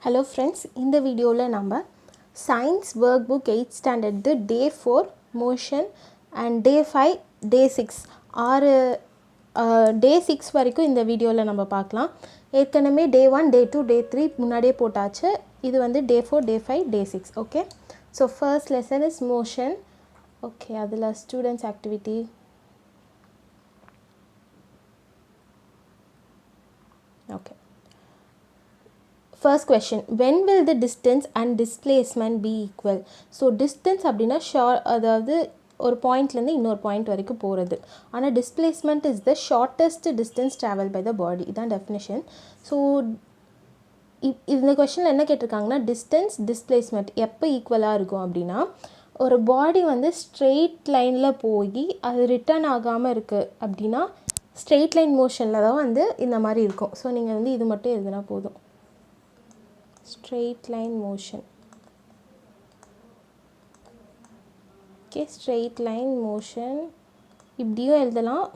Hello friends, இந்த வீடியோவில் நம்ம science workbook 8th standard day 4 motion and day 5 day 6 day 6 வரைக்கும் இந்த வீடியோவில் நம்ம பார்க்கலாம். ஏற்கனவே டே 1 டே 2 டே 3 முன்னாடியே போட்டாச்சு. இது வந்து day 4 day 5 day 6. Okay, so first lesson is motion. Okay, அதில் students activity. Okay, first question, when will the distance and displacement be equal? So distance அப்படின்னா அதாவது ஒரு பாயிண்ட்லேருந்து இன்னொரு பாயிண்ட் வரைக்கும் போகிறது. ஆனால் displacement is the shortest distance traveled by the body. இதான் டெஃபினேஷன். ஸோ இந்த கொஷனில் என்ன கேட்டிருக்காங்கன்னா, டிஸ்டன்ஸ் டிஸ்பிளேஸ்மெண்ட் எப்போ ஈக்குவலாக இருக்கும் அப்படின்னா, ஒரு பாடி வந்து ஸ்ட்ரெயிட் லைனில் போய் அது ரிட்டர்ன் ஆகாமல் இருக்குது அப்படின்னா ஸ்ட்ரெயிட் லைன் மோஷனில் தான் வந்து இந்த மாதிரி இருக்கும். ஸோ நீங்கள் வந்து இது மட்டும் எழுதுனா போதும். straight line motion. Okay, straight line motion இப்படியும் எழுதலாம்,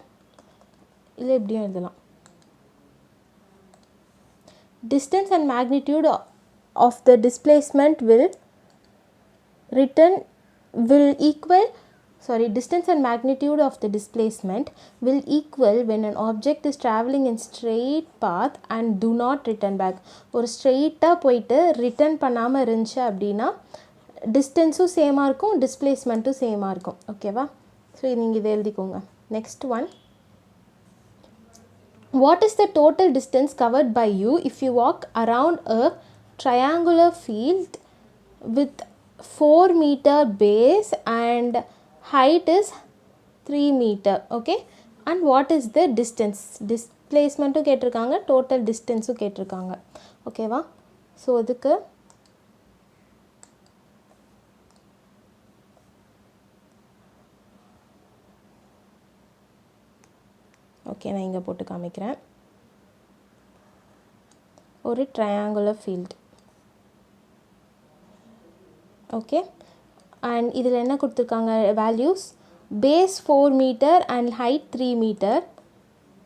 இல்லை இப்படியும் எழுதலாம். Distance and magnitude of the displacement distance and magnitude of the displacement will equal when an object is traveling in straight path and do not return back. ஒரு ஸ்ட்ரெயிட்டாக போயிட்டு return பண்ணாமல் இருந்துச்சு அப்படின்னா டிஸ்டன்ஸும் சேமாக இருக்கும், டிஸ்பிளேஸ்மெண்ட்டும் சேமாக இருக்கும். ஓகேவா? ஸோ நீங்கள் இதை எழுதிக்கோங்க. Next one, what is the total distance covered by you if you walk around a triangular field with 4 meter base and height is 3 meter? Okay, and what is the distance? Displacementum கேட்டிருக்காங்க, total distanceம் கேட்டிருக்காங்க. ஓகேவா? So அதுக்கு okay, நான் இங்கே போட்டு காமிக்கிறேன். ஒரு triangular field. Okay, and இதில் என்ன கொடுத்துருக்காங்க values? Base 4 metre and height 3 metre.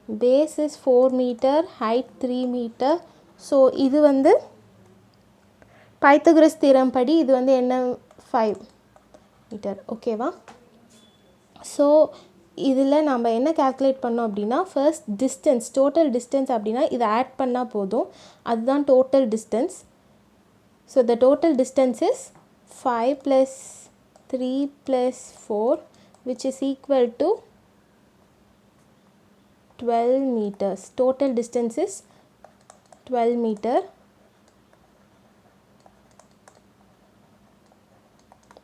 Base is 4 metre, height 3 metre. So இது வந்து பைத்தகரஸ் தியரம் படி இது வந்து என்ன 5 மீட்டர். ஓகேவா? ஸோ இதில் நம்ம என்ன கால்குலேட் பண்ணோம் அப்படின்னா, ஃபர்ஸ்ட் டிஸ்டன்ஸ், டோட்டல் டிஸ்டன்ஸ் அப்படின்னா இதை ஆட் பண்ணால் போதும், அதுதான் total distance. So the total distance is 5 + 3 + 4 which is equal to 12 meters. Total distance is 12 meter.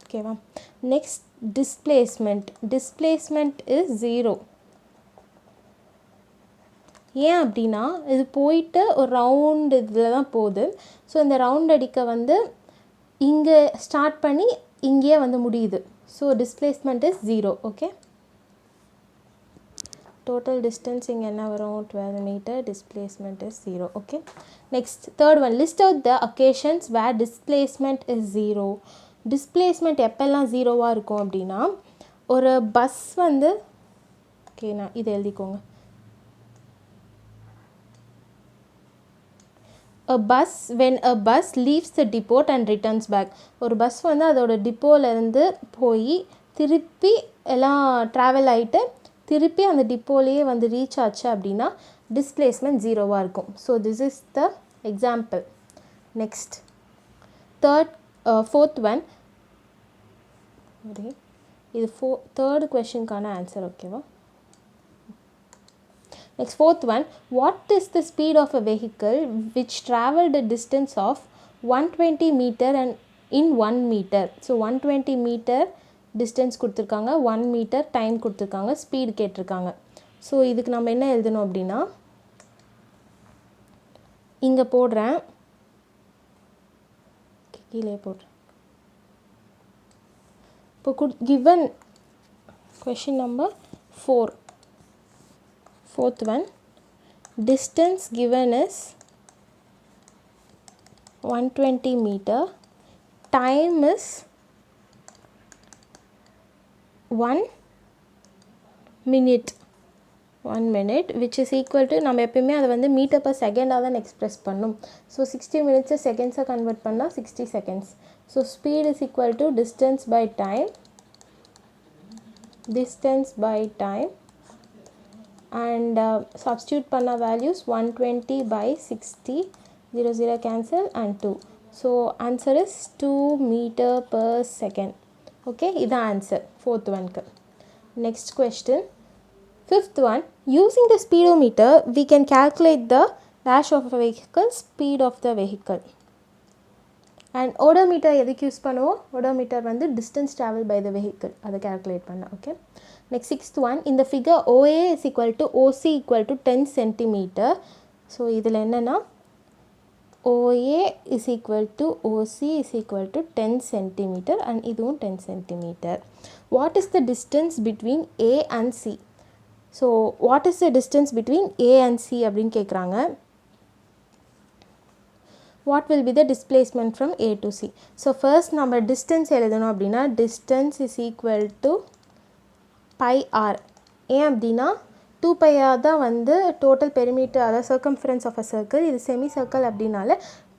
ஓகேவா? Next displacement. Displacement is 0. ஏன் அப்படின்னா இது போயிட்டு ஒரு ரவுண்ட் இதில் தான் போகுது. ஸோ இந்த ரவுண்ட் அடிக்க வந்து இங்கே ஸ்டார்ட் பண்ணி இங்கேயே வந்து முடியுது. So displacement is 0. Okay, total distance இங்கே என்ன வரும்? 12 meter. Displacement is 0. Okay, next third one, list out the occasions where displacement is 0. Displacement எப்போல்லாம் ஜீரோவாக இருக்கும் அப்படின்னா, ஒரு பஸ் வந்து ஓகே நான் இதை எழுதிக்கோங்க. when a bus leaves the depot and returns back. ஒரு பஸ் வந்து அதோட டிப்போலேருந்து போய் திருப்பி எல்லாம் ட்ராவல் ஆகிட்டு திருப்பி அந்த டிப்போலேயே வந்து ரீச் ஆச்சு அப்படின்னா டிஸ்பிளேஸ்மெண்ட் ஜீரோவாக இருக்கும். So this is the example. Next fourth one, இது தேர்டு கொஷனுக்கான ஆன்சர். ஓகேவா? Next fourth one, what is the speed of a vehicle which travelled distance of 120 metre and in 1 metre. So 120 metre distance கொடுத்துருக்காங்க, 1 metre time கொடுத்துருக்காங்க, speed கேட்டிருக்காங்க. So இதுக்கு நம்ம என்ன எழுதணும் அப்படின்னா, இங்கே போடுறேன், கீழே போடுறேன். இப்போ given question number 4, fourth one, distance given is 120 meter, time is 1 minute. 1 minute which is equal to நம்ம எப்பயுமே அதை வந்து மீட்டர் per செகண்டாக தான் எக்ஸ்பிரஸ் பண்ணும். ஸோ 60 minutes செகண்ட்ஸாக கன்வெர்ட் பண்ணால் 60 seconds. So speed is equal to distance by time and substitute பண்ண values 120 by 60 0 cancel and 2. So answer is 2 meter per second. Okay, இதான் answer fourth one. Next question, fifth one, using the speedometer we can calculate the dash of a vehicle, speed of the vehicle. And odometer எதுக்கு use பண்ணுவோம்? odometer வந்து distance travel by the vehicle அதை calculate பண்ண. Okay, next sixth one, in the figure OA is equal to OC equal to 10 centimeter. So இதில் என்னென்னா OA is equal to OC is equal to 10 centimeter and இதுவும் 10 centimeter. What is the distance between A and C? So what is the distance between A and C அப்படின்னு கேட்குறாங்க. What will be the displacement from A to C? So first நம்ம distance எழுதணும் அப்படின்னா distance is equal to pi r. ஏன் அப்படின்னா 2 pi r தான் வந்து total perimeter அதாவது circumference of a circle. இது semi circle அப்படின்னால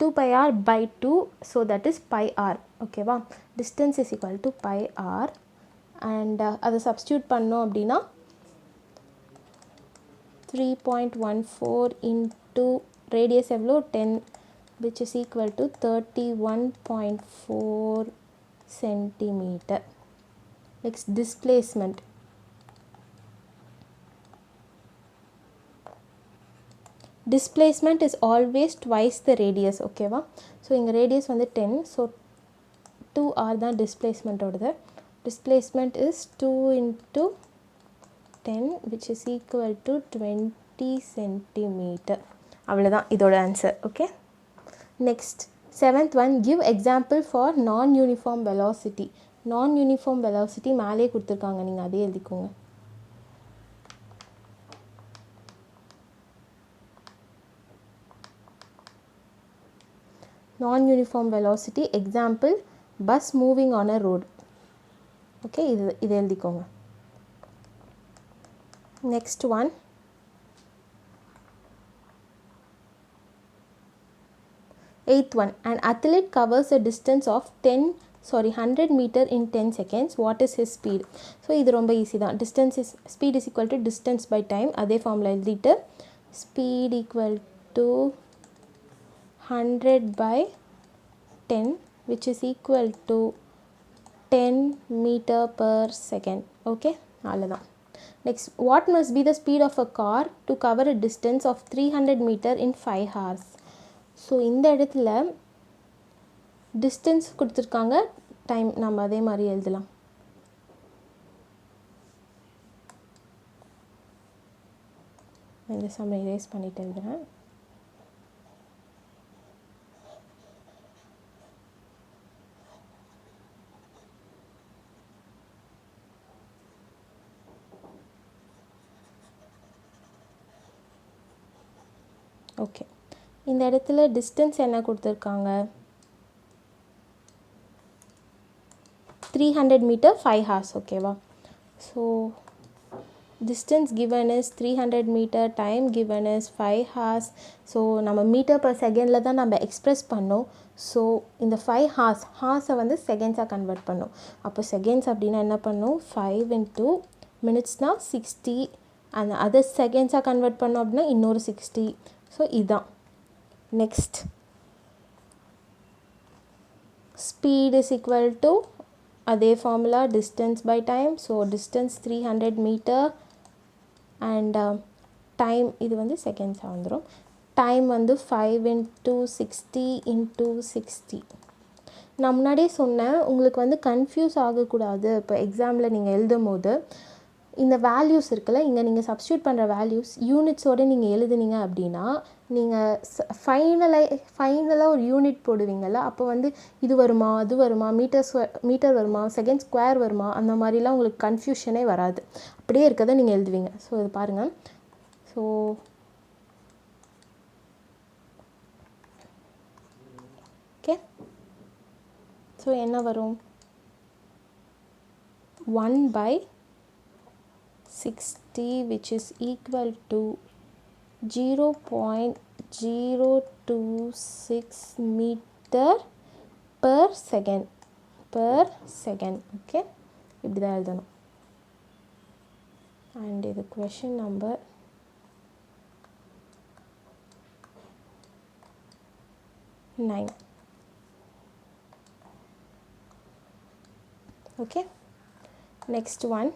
2 pi r by 2, so that is pi r. ஓகேவா, distance is equal to pi r and அதை substitute பண்ணோம் அப்படின்னா 3.14 into radius எவ்வளோ 10, which is equal to 31.4 centimeter. Next, displacement. Displacement is always twice the radius. ஓகேவா, so இங்கே radius வந்து 10, so 2r தான் displacement ஓடது. Displacement is 2 into 10 which is equal to 20 centimeter. அவ்வளோதான் இதோட answer. Okay, next seventh one, give example for non-uniform velocity. non-uniform velocity மேலே கொடுத்துருக்காங்க, நீங்கள் அதே எழுதிக்கோங்க. non-uniform velocity example, bus moving on a road. Okay, இது எழுதிக்கோங்க. next one, eighth one, an athlete covers a distance of 100 meter in 10 seconds. What is his speed? So இது ரொம்ப easy தான். speed is equal to distance by time. அதே formula எழுதிட்டு speed equal to 100 by 10 which is equal to 10 meter per second. Okay, அவ்வளோதான். next, what must be the speed of a car to cover a distance of 300 meter in 5 hours? So இந்த இடத்துல distance கொடுத்துருக்காங்க, time நம்ம அதே மாதிரி எழுதலாம். இந்த some erase பண்ணிட்டு எழுதுகிறேன். ஓகே, இந்த இடத்துல டிஸ்டன்ஸ் என்ன கொடுத்துருக்காங்க? 300 meter 5 hours. ஓகேவா, so distance given is 300 meter, time given is 5 hours. So நம்ம மீட்டர் per செகண்டில் தான் நம்ம எக்ஸ்ப்ரெஸ் பண்ணோம். ஸோ இந்த 5 hours ஹார்ஸை வந்து செகண்ட்ஸாக கன்வெர்ட் பண்ணோம். அப்போ செகண்ட்ஸ் அப்படின்னா என்ன பண்ணோம், 5 into மினிட்ஸ்னால் 60, அந்த அதர் செகண்ட்ஸாக கன்வெர்ட் பண்ணோம் அப்படின்னா இன்னொரு 60. ஸோ இதுதான். next, speed is equal to அதே formula distance by time. So distance 300 meter and time இது வந்து செகண்ட்ஸாக வந்துடும். டைம் வந்து 5 into 60 into 60. நான் முன்னாடியே சொன்னேன், உங்களுக்கு வந்து கன்ஃபியூஸ் ஆகக்கூடாது. இப்போ எக்ஸாமில் நீங்கள் எழுதும் போது இந்த வேல்யூஸ் இருக்குல்ல, இங்கே நீங்கள் சப்ஸ்டியூட் பண்ணுற வேல்யூஸ் யூனிட்ஸோடு நீங்கள் எழுதுனீங்க அப்படின்னா நீங்கள் ஃபைனலாக ஒரு யூனிட் போடுவீங்கள்ல, அப்போ வந்து இது வருமா அது வருமா, மீட்டர் வருமா செகண்ட் ஸ்கொயர் வருமா, அந்த மாதிரிலாம் உங்களுக்கு கன்ஃபியூஷனே வராது. அப்படியே இருக்கதை நீங்கள் எழுதுவீங்க. ஸோ இது பாருங்கள். ஸோ ஓகே, ஸோ என்ன வரும், 1/60 60 which is equal to 0.026 meter per second okay இப்படி தான் எழுதணும் and இது question number 9 okay next one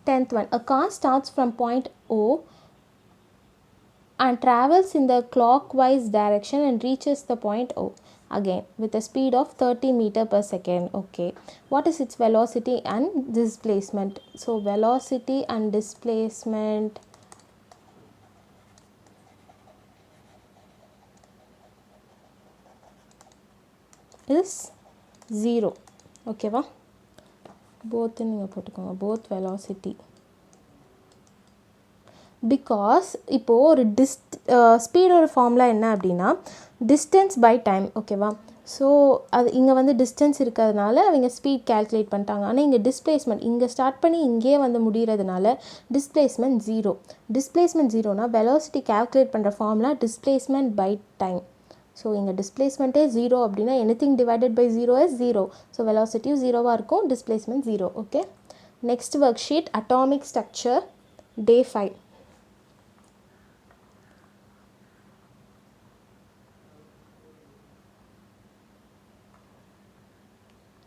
10th one a car starts from point O and travels in the clockwise direction and reaches the point O again with a speed of 30 meter per second okay what is its velocity and displacement so velocity and displacement is 0 okay va both நீங்க போட்டுக்கோங்க both velocity because இப்போ ஒரு ஸ்பீடோட formula என்ன அப்படின்னா distance by time ஓகேவா so அது இங்கே வந்து டிஸ்டன்ஸ் இருக்கிறதுனால அவங்க ஸ்பீட் கேல்குலேட் பண்ணிட்டாங்க ஆனால் இங்கே டிஸ்பிளேஸ்மெண்ட் இங்கே ஸ்டார்ட் பண்ணி இங்கே வந்து முடிகிறதுனால டிஸ்பிளேஸ்மெண்ட் ஜீரோனா வெலாசிட்டி கேல்குலேட் பண்ணுற formula displacement by time so இங்கே டிஸ்பிளேஸ்மெண்ட்டே ஜீரோ அப்படின்னா anything divided by zero is zero so வெலாசிட்டியும் ஜீரோவாக இருக்கும் displacement zero okay next worksheet atomic structure day 5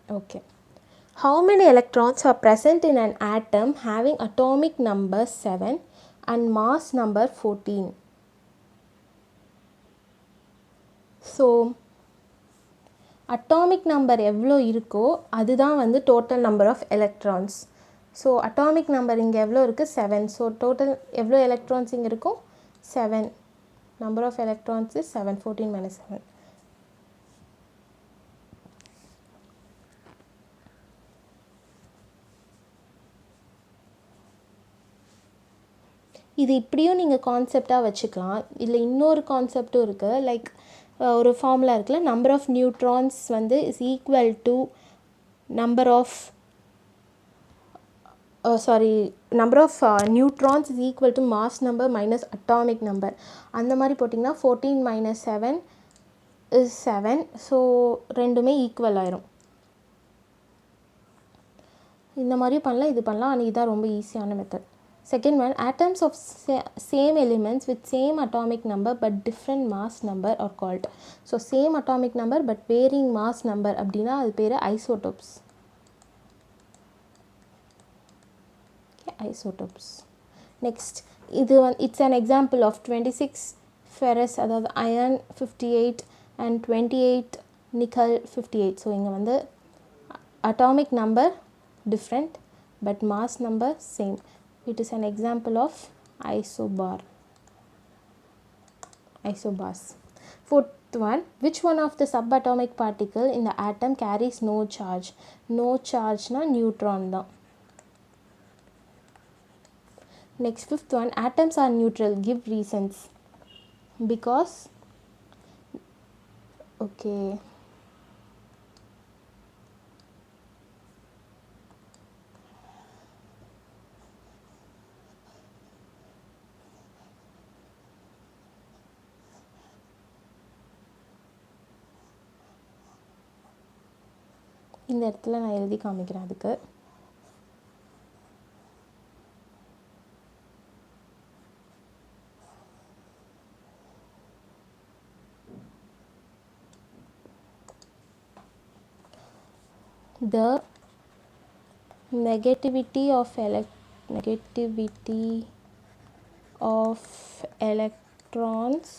okay how many electrons are present in an atom having atomic number 7 and mass number 14 so atomic number எவ்வளோ இருக்கோ அதுதான் வந்து total number of electrons so atomic number இங்கே எவ்வளோ இருக்குது 7 so total எவ்வளோ electrons இங்கே இருக்கும் 7 number of electrons is 7 14 minus 7 இது இப்படியும் நீங்கள் கான்செப்டாக வச்சுக்கலாம் இல்லை இன்னொரு கான்செப்டும் இருக்குது லைக் ஒரு ஃபார்முலா இருக்குல்ல நம்பர் ஆஃப் நியூட்ரான்ஸ் வந்து is equal to number of number of neutrons is equal to mass number minus atomic number அந்த மாதிரி போட்டிங்கன்னா 14 மைனஸ் 7 இஸ் 7 ஸோ ரெண்டுமே ஈக்குவல் ஆயிரும் இந்த மாதிரியும் பண்ணலாம் இது பண்ணலாம் ஆனால் இதுதான் ரொம்ப ஈஸியான method second one atoms of same elements with same atomic number but different mass number are called so same atomic number but varying mass number அப்படினா அது பேரு isotopes okay isotopes next இது it's an example of 26 ferrous அதாவது iron 58 and 28 nickel 58 so இங்க வந்து atomic number different but mass number same it is an example of isobars fourth one which one of the subatomic particle in the atom carries no charge na neutron da next fifth one atoms are neutral give reasons because okay இந்த இடத்துல நான் எழுதி காமிக்கிறேன் அதுக்கு the negativity of electrons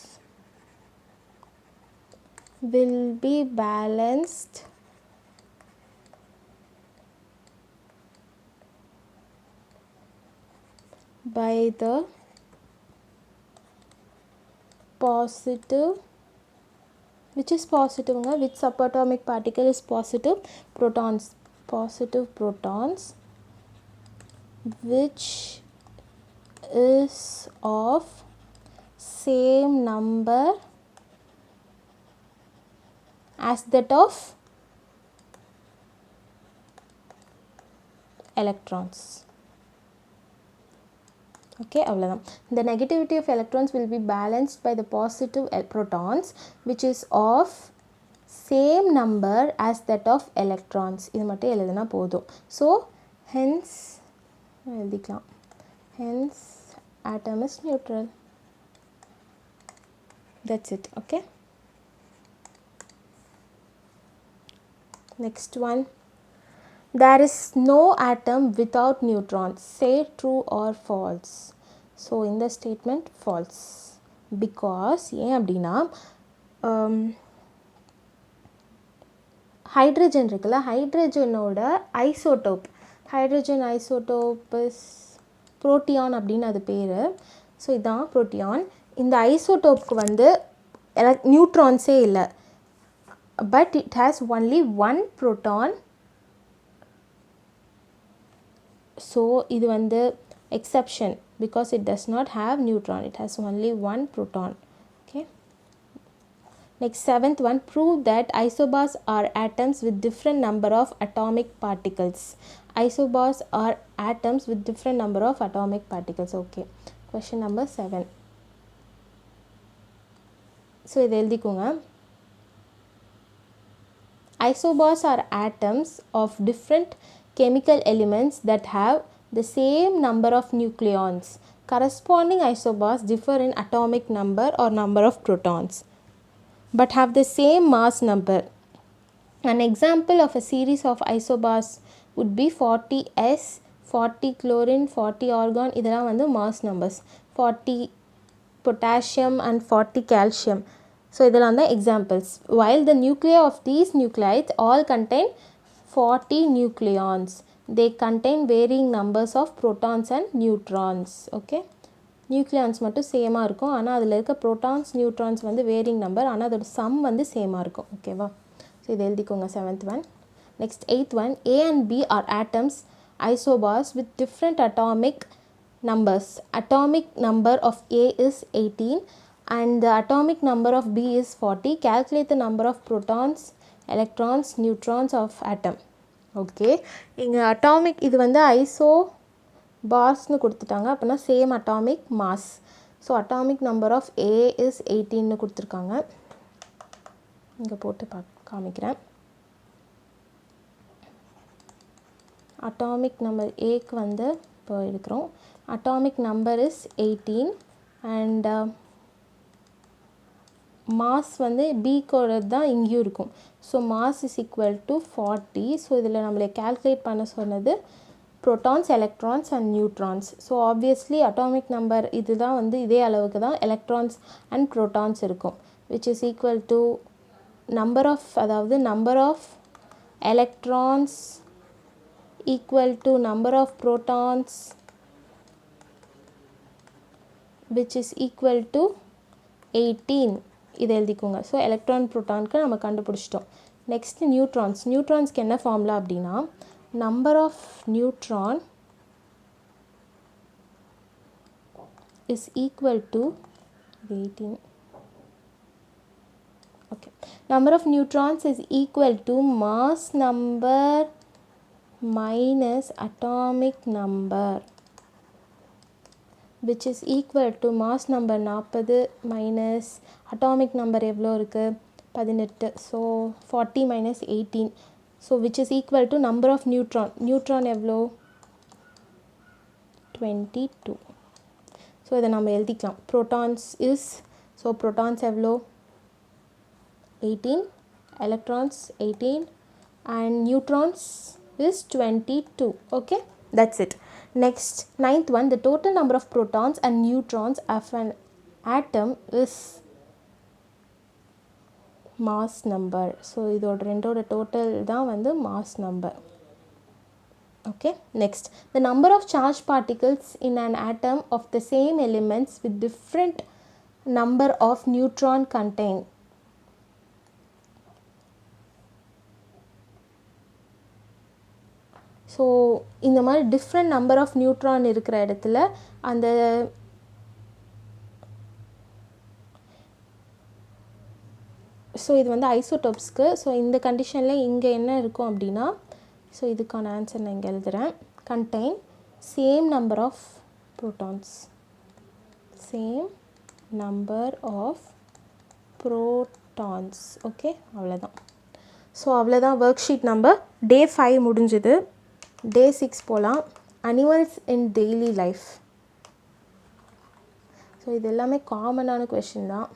will be balanced by the positive which is positive which subatomic particle is positive protons which is of same number as that of electrons. Okay, அவ்வளவுதான். The negativity of electrons will be balanced by the positive protons which is of same number as that of electrons. இது மட்டும் எழுதுனா போதும். So hence எழுதிக்கலாம். Hence atom is neutral. That's it. Okay. Next one. There is no atom without neutrons. Say true or false. So in the statement false. Because ஏன் அப்படின்னா hydrogen இருக்குல்ல, ஹைட்ரஜனோட isotope, hydrogen isotope is புரோட்டியான் அப்படின்னு அது பேர். So இதுதான் புரோட்டியான். இந்த ஐசோடோப்புக்கு வந்து நியூட்ரான்ஸே இல்லை, but it has only one proton. So இது வந்து exception, because it does not have neutron, it has only one proton. Okay. Next seventh one, prove that isobars are atoms with different number of atomic particles. Isobars are atoms with different number of atomic particles. Okay. Question number 7. So இதை எழுதிக்கோங்க. Isobars are atoms of different chemical elements that have the same number of nucleons. Corresponding isobars differ in atomic number or number of protons, but have the same mass number. An example of a series of isobars would be 40s, 40 chlorine, 40 argon. இதெல்லாம் வந்து mass numbers. 40 potassium and 40 calcium. So இதெல்லாம் தான் examples. While the nuclei of these nuclides all contain 40 nucleons, they contain varying numbers of protons and neutrons. Okay. Nucleons மட்டும் சேமாக இருக்கும், ஆனால் அதில் இருக்க ப்ரோட்டான்ஸ் நியூட்ரான்ஸ் வந்து வேரிங் நம்பர், ஆனால் அதோட சம் வந்து சேமாக இருக்கும். ஓகேவா? ஸோ இதை எழுதிக்கோங்க. 7th one. Next 8th one, A and B are atoms isobars with different atomic numbers. Atomic number of A is 18 and the atomic number of B is 40. Calculate the number of protons, electrons, neutrons of atom. Okay. இங்கே atomic இது வந்து ஐசோ பார்ஸ்னு கொடுத்துட்டாங்க, அப்படின்னா same atomic mass. So atomic number of A is 18ன்னு கொடுத்துருக்காங்க. இங்கே போட்டு காமிக்கிறேன். அட்டாமிக் நம்பர் ஏக்கு வந்து இப்போ எடுக்கிறோம். Atomic number is 18 and mass வந்து பிக்கோட தான் இங்கேயும் இருக்கும். So mass is equal to 40. So இதில் நம்மளை கால்குலேட் பண்ண சொன்னது protons, electrons and neutrons. So obviously atomic number இதுதான் வந்து இதே அளவுக்கு தான் electrons and protons இருக்கும், which is equal to number of, அதாவது number of electrons equal to number of protons which is equal to 18. இதை எழுதிக்கோங்க. ஸோ எலக்ட்ரான் ப்ரோட்டானுக்கு நம்ம கண்டுபிடிச்சிட்டோம். Next neutrons. நியூட்ரான்ஸ்க்கு என்ன ஃபார்முலா அப்படின்னா, number of neutron is equal to 18. Okay. Number of neutrons is equal to mass number minus atomic number, which is equal to mass number 40 minus atomic number எவ்வளோ இருக்குது 18. So 40 minus 18. So which is equal to number of neutron. Neutron எவ்வளோ 22. So இதை நம்ம எழுதிக்கலாம். protons is, so protons எவ்வளோ 18, electrons 18 and neutrons is 22. Okay, that's it. Next 9th one, the total number of protons and neutrons of an atom is mass number. So இதோட ரெண்டோட total தான் வந்து mass number. Okay. Next, the number of charged particles in an atom of the same elements with different number of neutron contain. So இந்த மாதிரி different number of neutron இருக்கிற இடத்துல அந்த so இது வந்து ஐசோடோப்ஸ்க்கு. ஸோ இந்த கண்டிஷனில் இங்கே என்ன இருக்கும் அப்படின்னா, ஸோ இதுக்கான ஆன்சர் நான் இங்கே எழுதுகிறேன். contain same number of protons. Same number of protons. Okay, அவ்வளோதான். ஸோ அவ்வளோதான் ஒர்க் ஷீட் நம்பர். டே 5 முடிஞ்சுது. டே 6 போகலாம். அனிமல்ஸ் இன் டெய்லி லைஃப். ஸோ இது எல்லாமே காமனான கொஷின் தான்.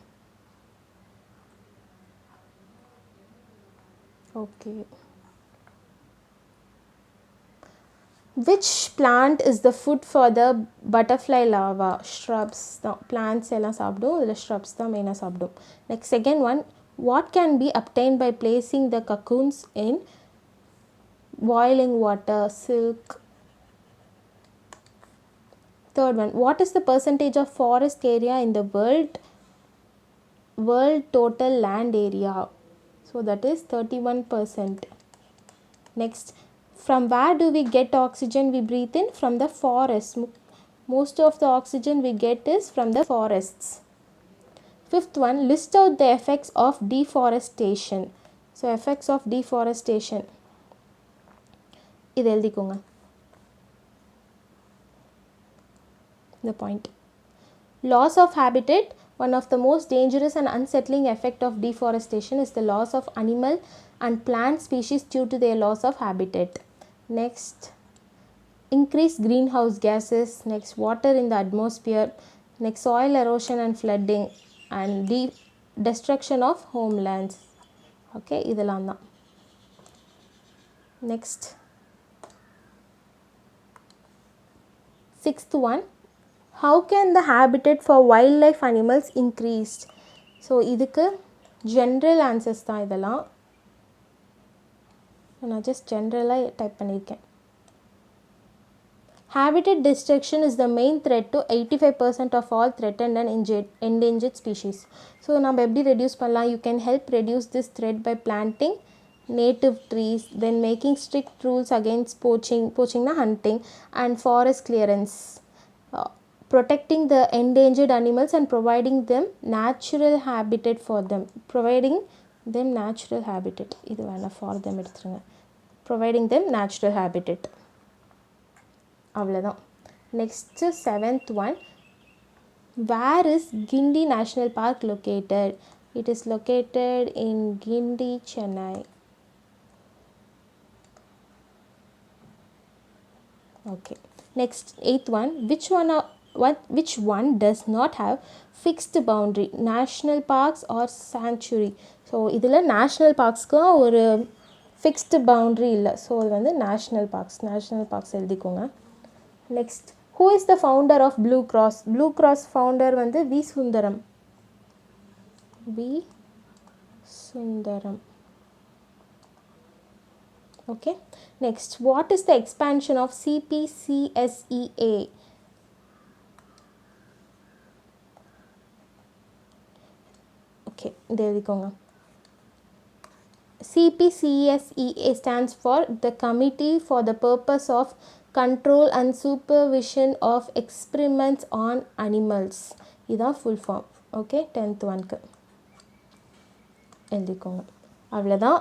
Okay. Which plant is the food for the butterfly larva? Shrubs தான். Plants எல்லாம் சாப்பிடும். இதில் shrubs தான் மெயினாக சாப்பிடும். Next, second one, what can be obtained by placing the cocoons in boiling water? Silk. Third one, what is the percentage of forest area in the world total land area? So that is 31%. Next, from where do we get oxygen we breathe in? From the forest. Most of the oxygen we get is from the forests. Fifth one, list out the effects of deforestation. So effects of deforestation. இது எழுதிக்கோங்க. The point. Loss of habitat. One of the most dangerous and unsettling effect of deforestation is the loss of animal and plant species due to their loss of habitat. Next, increased greenhouse gases. Next, water in the atmosphere. Next, soil erosion and flooding and destruction of homelands. Okay, இதெல்லாம் தான். Next, sixth one, how can the habitat for wildlife animals increased? So இதுக்கு general answers தான் இதெல்லாம். நான் just ஜென்ரலாக type பண்ணியிருக்கேன். Habitat destruction is the main threat to 85% of all threatened and endangered species. So நம்ம எப்படி ரெடியூஸ் பண்ணலாம்? You can help reduce this threat by planting native trees, then making strict rules against poaching hunting, and forest clearance, protecting the endangered animals and providing them natural habitat for them. Providing them natural habitat. இது வேணாம், for them எடுத்துருங்க. Providing them natural habitat. அவ்வளோதான். Next, seventh one, where is Gindi National Park located? It is located in Gindi, Chennai. Okay. Next, eighth one, which one does not have fixed boundary? National parks or sanctuary? So இதில் national பார்க்ஸ்க்கு ஒரு fixed boundary இல்லை. So அது வந்து national parks எழுதிக்கோங்க. Next, who is the founder of Blue Cross? Blue Cross founder வந்து V Sundaram. Okay. Next, what is the expansion of CPCSEA? Okay, இது எழுதிக்கோங்க. CPCSEA stands for the Committee for the Purpose of Control and Supervision of Experiments on Animals. இதுதான் full form. Okay, 10th ஒன்க்கு எழுதிக்கோங்க. அவ்வளோதான்.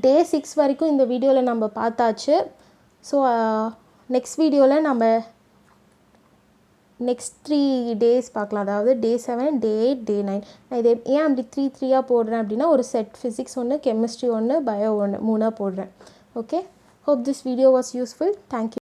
டே 6 வரைக்கும் இந்த வீடியோவில் நம்ம பார்த்தாச்சு. ஸோ நெக்ஸ்ட் வீடியோவில் நம்ம நெக்ஸ்ட் 3 days பார்க்கலாம். அதாவது டே 7, டே 8, டே 9. நான் இதை ஏன் அப்படி 3 போடுறேன் அப்படின்னா, ஒரு செட் ஃபிசிக்ஸ் ஒன்று, கெமிஸ்ட்ரி ஒன்று, பயோ ஒன்று, 3 போடுறேன். Okay, hope this video was useful. Thank you.